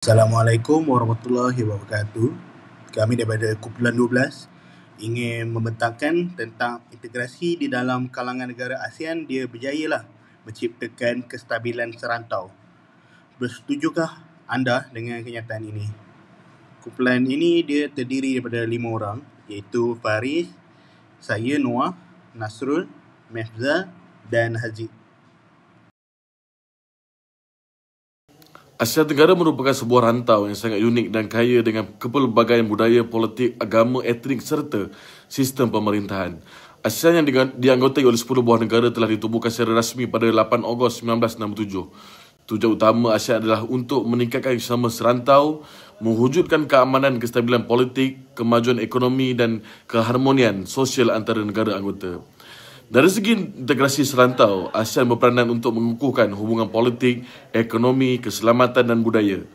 Assalamualaikum warahmatullahi wabarakatuh. Kami daripada Kumpulan 12 ingin membentangkan tentang integrasi di dalam kalangan negara ASEAN. Dia berjayalah menciptakan kestabilan serantau. Bersetujukah anda dengan kenyataan ini? Kumpulan ini dia terdiri daripada 5 orang, iaitu Faris, saya Noah, Nasrul, Mehzal dan Haziq. Asia Tenggara merupakan sebuah rantau yang sangat unik dan kaya dengan kepelbagaian budaya, politik, agama, etnik serta sistem pemerintahan. ASEAN yang dianggotai oleh 10 buah negara telah ditubuhkan secara rasmi pada 8 Ogos 1967. Tujuan utama ASEAN adalah untuk meningkatkan kerjasama serantau, mewujudkan keamanan, kestabilan politik, kemajuan ekonomi dan keharmonian sosial antara negara anggota. Dari segi integrasi serantau, ASEAN berperanan untuk mengukuhkan hubungan politik, ekonomi, keselamatan dan budaya,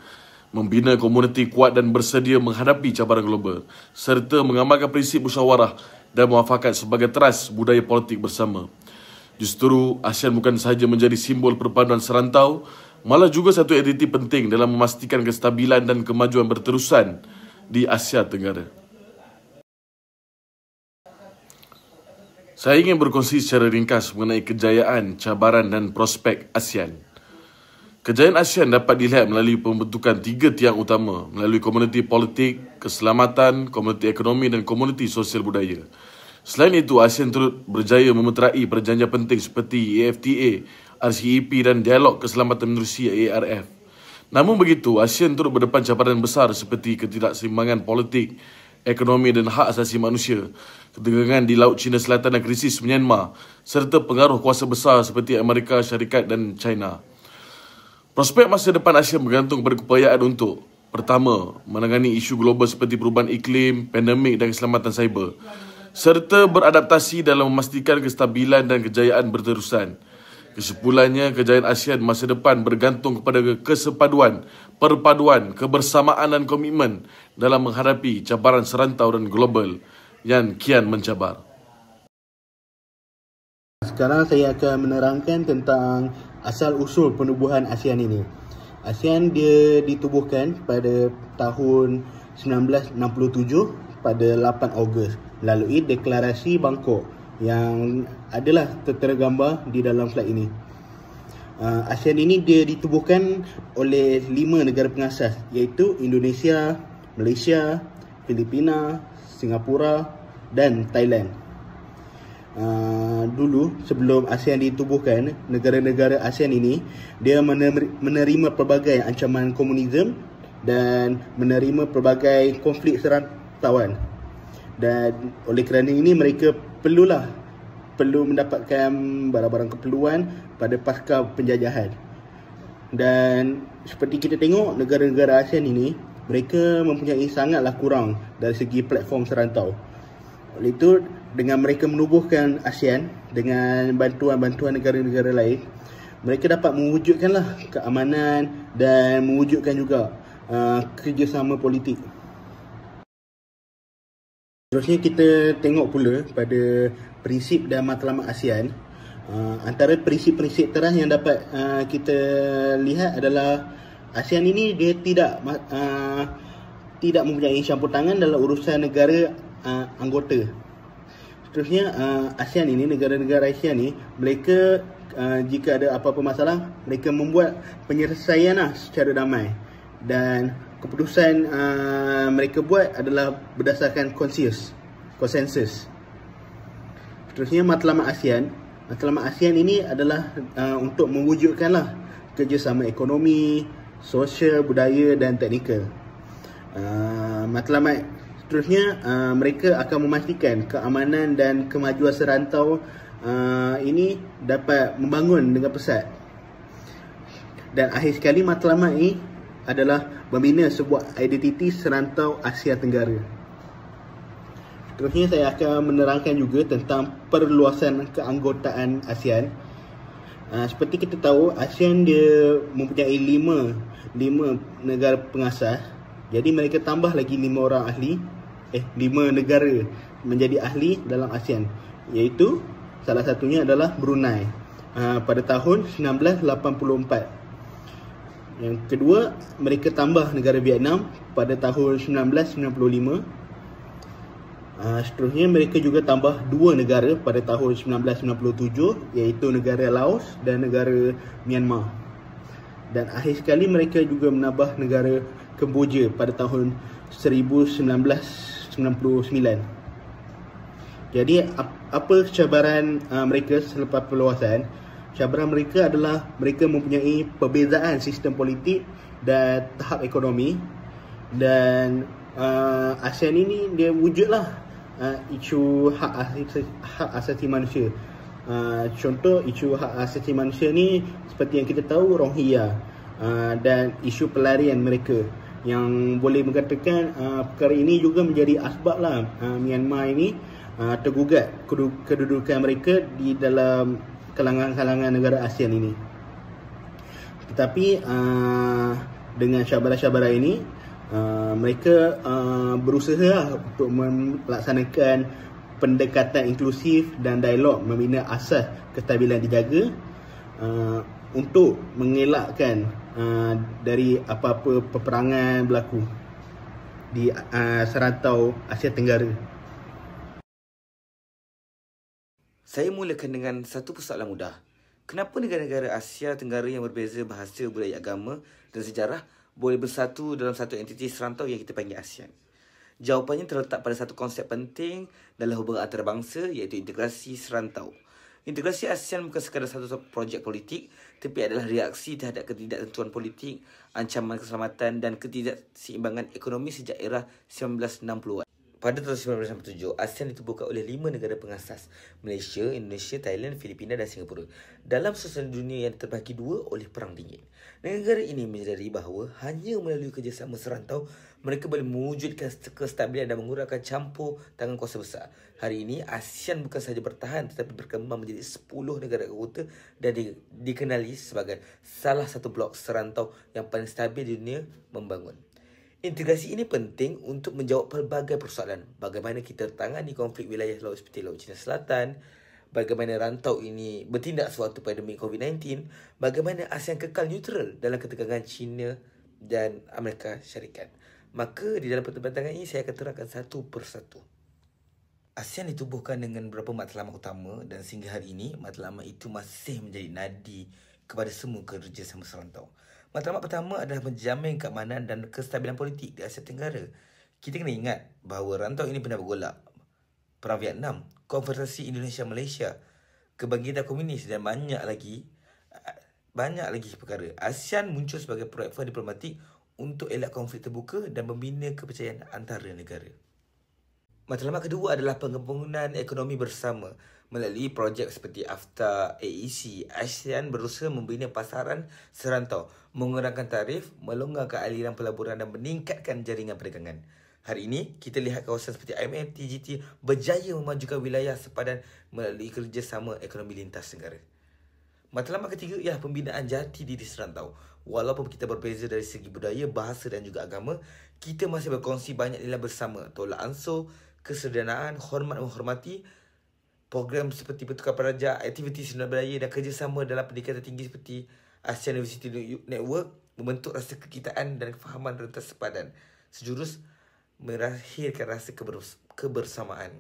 membina komuniti kuat dan bersedia menghadapi cabaran global, serta mengamalkan prinsip musyawarah dan muafakat sebagai teras budaya politik bersama. Justru, ASEAN bukan sahaja menjadi simbol perpaduan serantau, malah juga satu entiti penting dalam memastikan kestabilan dan kemajuan berterusan di Asia Tenggara. Saya ingin berkongsi secara ringkas mengenai kejayaan, cabaran dan prospek ASEAN. Kejayaan ASEAN dapat dilihat melalui pembentukan 3 tiang utama, melalui komuniti politik, keselamatan, komuniti ekonomi dan komuniti sosial budaya. Selain itu, ASEAN turut berjaya memeterai perjanjian penting seperti AFTA, RCEP dan Dialog Keselamatan Manusia ARF. Namun begitu, ASEAN turut berdepan cabaran besar seperti ketidakseimbangan politik, ekonomi dan hak asasi manusia, ketegangan di Laut Cina Selatan dan krisis Myanmar, serta pengaruh kuasa besar seperti Amerika Syarikat dan China. Prospek masa depan ASEAN bergantung pada keupayaan untuk: pertama, menangani isu global seperti perubahan iklim, pandemik dan keselamatan cyber, serta beradaptasi dalam memastikan kestabilan dan kejayaan berterusan. Kesimpulannya, kejayaan ASEAN masa depan bergantung kepada kesepaduan, perpaduan, kebersamaan dan komitmen dalam menghadapi cabaran serantau dan global yang kian mencabar. Sekarang saya akan menerangkan tentang asal-usul penubuhan ASEAN ini. ASEAN dia ditubuhkan pada tahun 1967 pada 8 Ogos melalui Deklarasi Bangkok yang adalah tertera gambar di dalam slide ini. ASEAN ini dia ditubuhkan oleh 5 negara pengasas, iaitu Indonesia, Malaysia, Filipina, Singapura dan Thailand. Dulu sebelum ASEAN ditubuhkan, negara-negara ASEAN ini dia menerima pelbagai ancaman komunisme dan menerima pelbagai konflik serantauan. Dan oleh kerana ini mereka perlu mendapatkan barang-barang keperluan pada pasca penjajahan. Dan seperti kita tengok, negara-negara ASEAN ini mereka mempunyai sangatlah kurang dari segi platform serantau. Oleh itu, dengan mereka menubuhkan ASEAN dengan bantuan-bantuan negara-negara lain, mereka dapat mewujudkanlah keamanan dan mewujudkan juga kerjasama politik. Seterusnya kita tengok pula pada prinsip dan matlamat ASEAN. Antara prinsip-prinsip teras yang dapat kita lihat adalah ASEAN ini dia tidak mempunyai campur tangan dalam urusan negara anggota. Seterusnya ASEAN ini, negara-negara ASEAN ini, mereka jika ada apa-apa masalah, mereka membuat penyelesaian secara damai, dan keputusan mereka buat adalah berdasarkan konsensus. Seterusnya matlamat ASEAN. Matlamat ASEAN ini adalah untuk mewujudkanlah kerjasama ekonomi, sosial, budaya dan teknikal. Matlamat seterusnya, mereka akan memastikan keamanan dan kemajuan serantau ini dapat membangun dengan pesat. Dan akhir sekali, matlamat ini adalah membina sebuah identiti serantau Asia Tenggara. Seterusnya saya akan menerangkan juga tentang perluasan keanggotaan ASEAN. Seperti kita tahu, ASEAN dia mempunyai 5 negara pengasas. Jadi mereka tambah lagi 5 negara menjadi ahli dalam ASEAN, iaitu salah satunya adalah Brunei pada tahun 1984. Yang kedua, mereka tambah negara Vietnam pada tahun 1995. Seterusnya mereka juga tambah 2 negara pada tahun 1997, iaitu negara Laos dan negara Myanmar. Dan akhir sekali mereka juga menambah negara Kemboja pada tahun 1999. Jadi apa cabaran mereka selepas perluasan? Cabaran mereka adalah mereka mempunyai perbezaan sistem politik dan tahap ekonomi. Dan ASEAN ini dia wujudlah isu hak asasi manusia. Contoh isu hak asasi manusia ni seperti yang kita tahu, Rohingya, dan isu pelarian mereka, yang boleh mengatakan perkara ini juga menjadi asbab lah Myanmar ini tergugat kedudukan mereka di dalam kalangan-kalangan negara ASEAN ini. Tetapi dengan cabaran-cabaran ini, mereka berusaha untuk melaksanakan pendekatan inklusif dan dialog membina asas kestabilan dijaga untuk mengelakkan dari apa-apa peperangan berlaku di serantau Asia Tenggara. Saya mulakan dengan satu persoalan mudah. Kenapa negara-negara Asia Tenggara yang berbeza bahasa, budaya, agama dan sejarah boleh bersatu dalam satu entiti serantau yang kita panggil ASEAN? Jawapannya terletak pada satu konsep penting dalam hubungan antarabangsa, iaitu integrasi serantau. Integrasi ASEAN bukan sekadar satu projek politik, tapi adalah reaksi terhadap ketidaktentuan politik, ancaman keselamatan dan ketidakseimbangan ekonomi sejak era 1960-an. Pada tahun 1997, ASEAN ditubuhkan oleh 5 negara pengasas: Malaysia, Indonesia, Thailand, Filipina dan Singapura, dalam susunan dunia yang terbagi 2 oleh Perang Dingin. Negara ini menyadari bahawa hanya melalui kerjasama serantau mereka boleh mewujudkan kestabilan dan mengurangkan campur tangan kuasa besar. Hari ini, ASEAN bukan sahaja bertahan tetapi berkembang menjadi 10 negara anggota dan dikenali sebagai salah satu blok serantau yang paling stabil di dunia membangun. Integrasi ini penting untuk menjawab pelbagai persoalan. Bagaimana kita tangani konflik wilayah laut seperti Laut Cina Selatan, bagaimana rantau ini bertindak sewaktu pandemik COVID-19, bagaimana ASEAN kekal neutral dalam ketegangan China dan Amerika Syarikat. Maka di dalam pertemuan ini saya akan terangkan satu persatu. ASEAN ditubuhkan dengan beberapa matlamat utama dan sehingga hari ini matlamat itu masih menjadi nadi kepada semua kerjasama serantau. Matlamat pertama adalah menjamin keamanan dan kestabilan politik di Asia Tenggara. Kita kena ingat bahawa rantau ini pernah bergolak. Perang Vietnam, Konfederasi Indonesia-Malaysia, kebangkitan komunis dan banyak lagi perkara. ASEAN muncul sebagai platform diplomatik untuk elak konflik terbuka dan membina kepercayaan antara negara. Matlamat kedua adalah pengembangan ekonomi bersama. Melalui projek seperti AFTA, AEC, ASEAN berusaha membina pasaran serantau, mengurangkan tarif, melonggarkan aliran pelaburan dan meningkatkan jaringan perdagangan. Hari ini, kita lihat kawasan seperti IMF, TGT berjaya memajukan wilayah sepadan melalui kerjasama ekonomi lintas negara. Matlamat ketiga ialah pembinaan jati diri serantau. Walaupun kita berbeza dari segi budaya, bahasa dan juga agama, kita masih berkongsi banyak nilai bersama. Tolak ansur, kesederhanaan, hormat menghormati, program seperti bertukar pelajar, aktiviti sunabudaya dan kerjasama dalam pendidikan tinggi seperti ASEAN University Network membentuk rasa kekitaan dan kefahaman rentas sepadan, sejurus melahirkan rasa kebersamaan.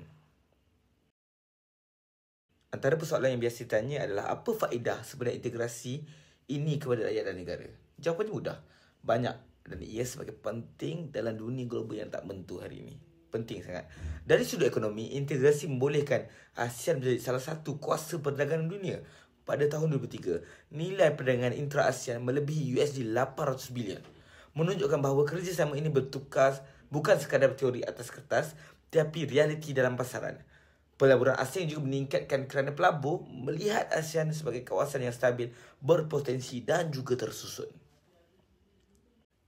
Antara persoalan yang biasa ditanya adalah apa faedah sebenarnya integrasi ini kepada rakyat dan negara? Jawapannya mudah, banyak, dan ia sebagai penting dalam dunia global yang tak menentu hari ini. Penting sangat. Dari sudut ekonomi, integrasi membolehkan ASEAN menjadi salah satu kuasa perdagangan dunia. Pada tahun 2003, nilai perdagangan intra-ASEAN melebihi $800 bilion. Menunjukkan bahawa kerjasama ini bertukar bukan sekadar teori atas kertas, tapi realiti dalam pasaran. Pelaburan asing juga meningkatkan kerana pelabur melihat ASEAN sebagai kawasan yang stabil, berpotensi dan juga tersusun.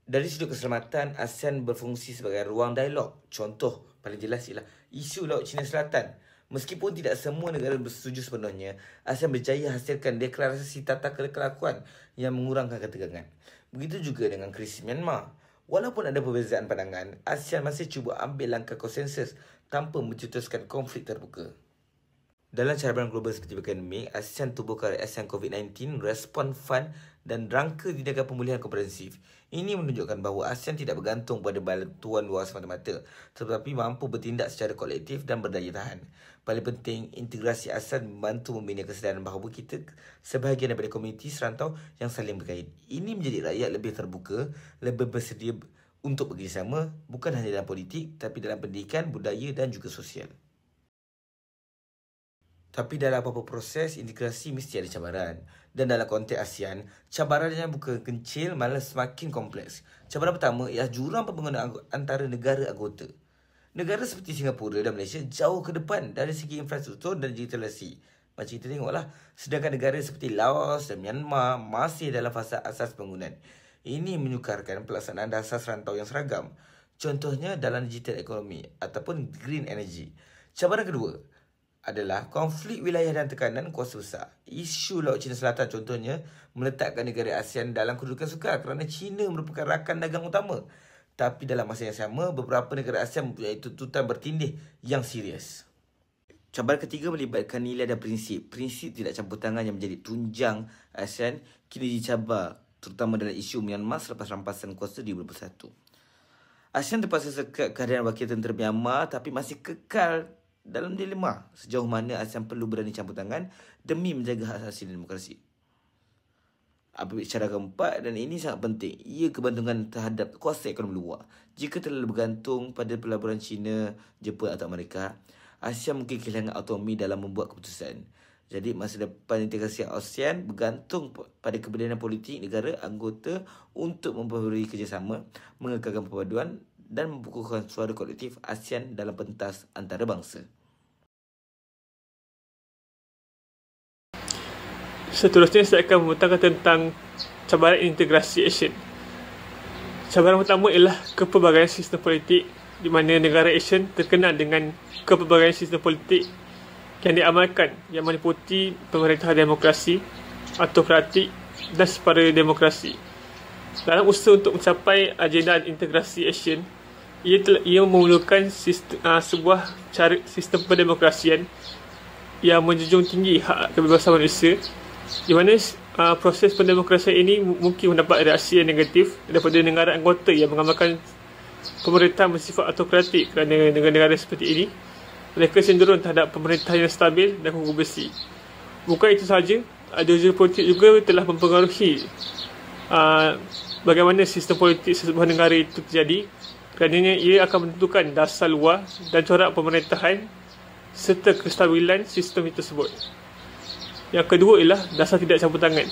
Dari sudut keselamatan, ASEAN berfungsi sebagai ruang dialog. Contoh paling jelas ialah isu Laut Cina Selatan. Meskipun tidak semua negara bersetuju sepenuhnya, ASEAN berjaya hasilkan deklarasi tata kelakuan yang mengurangkan ketegangan. Begitu juga dengan krisis Myanmar. Walaupun ada perbezaan pandangan, ASEAN masih cuba ambil langkah konsensus tanpa mencetuskan konflik terbuka. Dalam cabaran global seperti pandemik, ASEAN tubuhkan ASEAN COVID-19 Response Fund dan rangka tindakan pemulihan komprehensif. Ini menunjukkan bahawa ASEAN tidak bergantung pada bantuan luar semata-mata, tetapi mampu bertindak secara kolektif dan berdaya tahan. Paling penting, integrasi ASEAN membantu membina kesedaran bahawa kita sebahagian daripada komuniti serantau yang saling berkait. Ini menjadi rakyat lebih terbuka, lebih bersedia untuk bekerjasama, bukan hanya dalam politik, tapi dalam pendidikan, budaya dan juga sosial. Tapi dalam apa-apa proses, integrasi mesti ada cabaran. Dan dalam konteks ASEAN, cabarannya bukan kecil, malah semakin kompleks. Cabaran pertama ialah jurang pembangunan antara negara anggota. Negara seperti Singapura dan Malaysia jauh ke depan dari segi infrastruktur dan digitalisasi. Macam kita tengoklah, sedangkan negara seperti Laos dan Myanmar masih dalam fasa asas bangunan. Ini menyukarkan pelaksanaan dasar serantau yang seragam. Contohnya dalam digital ekonomi ataupun green energy. Cabaran kedua adalah konflik wilayah dan tekanan kuasa besar. Isu Laut Cina Selatan contohnya meletakkan negara ASEAN dalam kedudukan sukar kerana China merupakan rakan dagang utama. Tapi dalam masa yang sama, beberapa negara ASEAN mempunyai tuntutan bertindih yang serius. Cabaran ketiga melibatkan nilai dan prinsip. Prinsip tidak campur tangan yang menjadi tunjang ASEAN kini dicabar, terutama dalam isu Myanmar selepas rampasan kuasa 2021. ASEAN terpaksa sekat kehadiran wakil tentera Myanmar tapi masih kekal dalam dilema sejauh mana ASEAN perlu berani campur tangan demi menjaga hak asasi dan demokrasi. Apabila cara keempat, dan ini sangat penting, ia kebantungan terhadap kuasa ekonomi luar. Jika terlalu bergantung pada pelaburan China, Jepun atau Amerika, ASEAN mungkin kehilangan autonomi dalam membuat keputusan. Jadi masa depan integrasi ASEAN bergantung pada keberanian politik negara anggota untuk memperoleh kerjasama, mengekalkan perpaduan dan membukukan suara kolektif ASEAN dalam pentas antarabangsa. Seterusnya saya akan membentangkan tentang cabaran integrasi ASEAN. Cabaran pertama ialah kepelbagaian sistem politik, di mana negara ASEAN terkenal dengan kepelbagaian sistem politik yang diamalkan, yang meliputi pemerintahan demokrasi, autokratik dan separa demokrasi. Dalam usaha untuk mencapai agenda integrasi ASEAN, ia memerlukan sebuah sistem pendemokrasian yang menjunjung tinggi hak kebebasan manusia, di mana proses pendemokrasian ini mungkin mendapat reaksi yang negatif daripada negara anggota yang mengamalkan pemerintahan bersifat autokratik, kerana negara-negara seperti ini mereka cenderung terhadap pemerintahan yang stabil dan kukuh bersih. Bukan itu sahaja, ideologi politik juga telah mempengaruhi bagaimana sistem politik sebuah negara itu terjadi, kerana ia akan menentukan dasar luar dan corak pemerintahan serta kestabilan sistem tersebut. Yang kedua ialah dasar tidak campur tangan.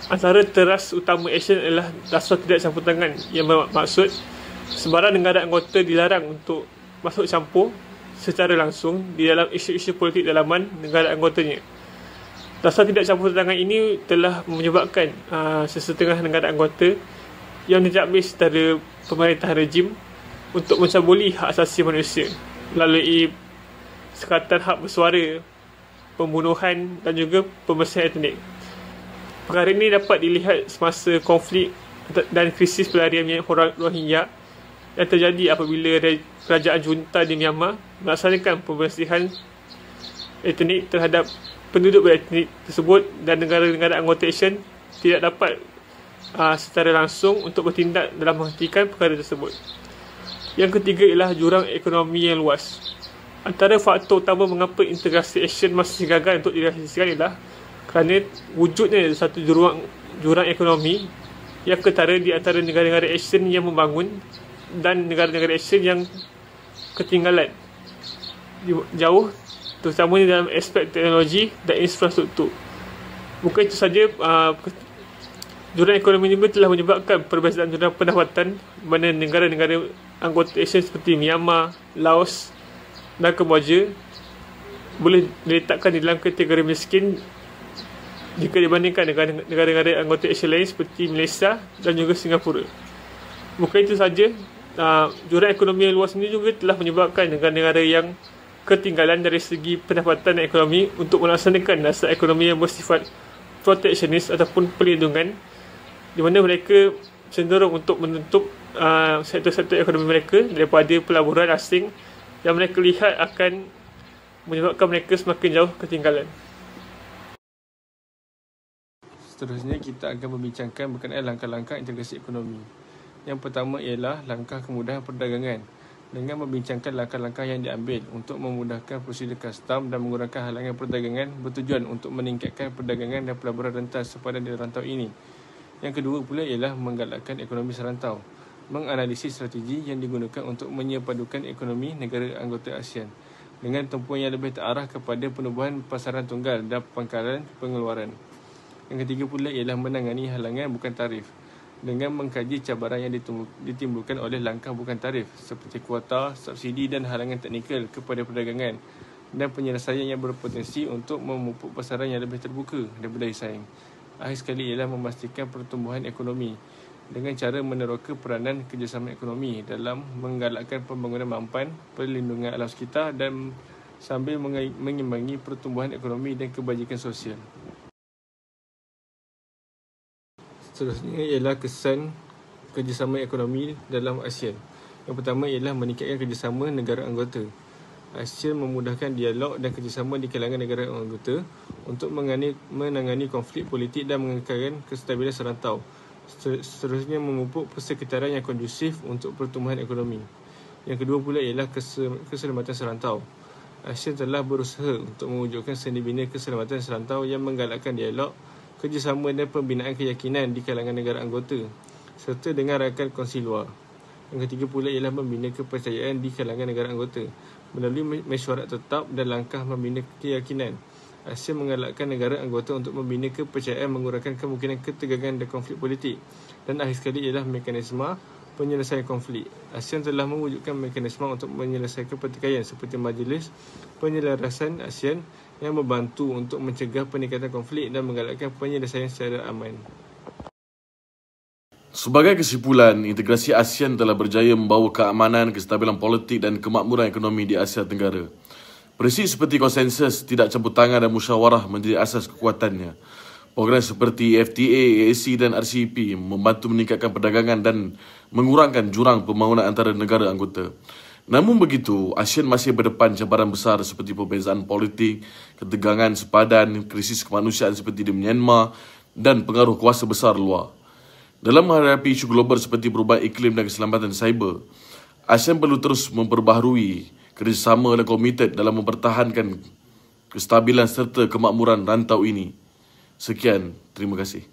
Antara teras utama ASEAN adalah dasar tidak campur tangan, yang bermaksud sebarang negara anggota dilarang untuk masuk campur secara langsung di dalam isu-isu politik dalaman negara anggotanya. Dasar tidak campur tangan ini telah menyebabkan sesetengah negara anggota yang dicabis secara pemerintahan rejim untuk mencabuli hak asasi manusia melalui sekatan hak bersuara, pembunuhan dan juga pembersihan etnik. Perkara ini dapat dilihat semasa konflik dan krisis pelarian Rohingya yang terjadi apabila kerajaan junta di Myanmar melaksanakan pembersihan etnik terhadap penduduk beretnik tersebut, dan negara-negara anggota ASEAN tidak dapat secara langsung untuk bertindak dalam menghentikan perkara tersebut. Yang ketiga ialah jurang ekonomi yang luas. Antara faktor utama mengapa integrasi ASEAN masih gagal untuk direalisasikan ialah kerana wujudnya satu jurang ekonomi yang ketara di antara negara-negara ASEAN yang membangun dan negara-negara ASEAN yang ketinggalan jauh, terutamanya dalam aspek teknologi dan infrastruktur. Bukan itu saja, jurang ekonomi juga telah menyebabkan perbezaan jurang pendapatan, di mana negara-negara anggota ASEAN seperti Myanmar, Laos dan Kemboja boleh diletakkan di dalam kategori miskin jika dibandingkan dengan negara-negara anggota ASEAN lain seperti Malaysia dan juga Singapura. Bukan itu saja, jurang ekonomi yang luas ini juga telah menyebabkan negara-negara yang ketinggalan dari segi pendapatan dan ekonomi untuk melaksanakan dasar ekonomi yang bersifat proteksionis ataupun perlindungan, di mana mereka cenderung untuk menutup sektor-sektor ekonomi mereka daripada pelaburan asing yang mereka lihat akan menyebabkan mereka semakin jauh ketinggalan. Seterusnya, kita akan membincangkan berkenaan langkah-langkah integrasi ekonomi. Yang pertama ialah langkah kemudahan perdagangan, dengan membincangkan langkah-langkah yang diambil untuk memudahkan prosedur custom dan mengurangkan halangan perdagangan bertujuan untuk meningkatkan perdagangan dan pelaburan rentas sepadan di rantau ini. Yang kedua pula ialah menggalakkan ekonomi serantau, menganalisis strategi yang digunakan untuk menyepadukan ekonomi negara anggota ASEAN dengan tempoh yang lebih terarah kepada penubuhan pasaran tunggal dan pangkalan pengeluaran. Yang ketiga pula ialah menangani halangan bukan tarif dengan mengkaji cabaran yang ditimbulkan oleh langkah bukan tarif seperti kuota, subsidi dan halangan teknikal kepada perdagangan dan penyelesaian yang berpotensi untuk memupuk pasaran yang lebih terbuka dan berdaya saing. Akhir sekali ialah memastikan pertumbuhan ekonomi dengan cara meneroka peranan kerjasama ekonomi dalam menggalakkan pembangunan mampan, perlindungan alam sekitar dan sambil mengimbangi pertumbuhan ekonomi dan kebajikan sosial. Seterusnya ialah kesan kerjasama ekonomi dalam ASEAN. Yang pertama ialah meningkatkan kerjasama negara anggota. ASEAN memudahkan dialog dan kerjasama di kalangan negara anggota untuk menangani konflik politik dan mengekalkan kestabilan serantau. Seterusnya memupuk persekitaran yang kondusif untuk pertumbuhan ekonomi. Yang kedua pula ialah keselamatan serantau. ASEAN telah berusaha untuk mewujudkan seni bina keselamatan serantau yang menggalakkan dialog, kerjasama dan pembinaan keyakinan di kalangan negara anggota serta dengan rakan kongsi luar. Yang ketiga pula ialah membina kepercayaan di kalangan negara anggota melalui mesyuarat tetap dan langkah membina keyakinan. ASEAN menggalakkan negara anggota untuk membina kepercayaan, mengurangkan kemungkinan ketegangan dan konflik politik. Dan akhir sekali ialah mekanisme penyelesaian konflik. ASEAN telah mewujudkan mekanisme untuk menyelesaikan pertikaian seperti Majlis Penyelarasan ASEAN yang membantu untuk mencegah peningkatan konflik dan menggalakkan penyelesaian secara aman. Sebagai kesimpulan, integrasi ASEAN telah berjaya membawa keamanan, kestabilan politik dan kemakmuran ekonomi di Asia Tenggara. Prinsip seperti konsensus, tidak campur tangan dan musyawarah menjadi asas kekuatannya. Program seperti FTA, AAC dan RCEP membantu meningkatkan perdagangan dan mengurangkan jurang pembangunan antara negara anggota. Namun begitu, ASEAN masih berdepan cabaran besar seperti perbezaan politik, ketegangan sepadan, krisis kemanusiaan seperti di Myanmar dan pengaruh kuasa besar luar. Dalam menghadapi isu global seperti perubahan iklim dan keselamatan cyber, ASEAN perlu terus memperbaharui kerjasama dan komited dalam mempertahankan kestabilan serta kemakmuran rantau ini. Sekian, terima kasih.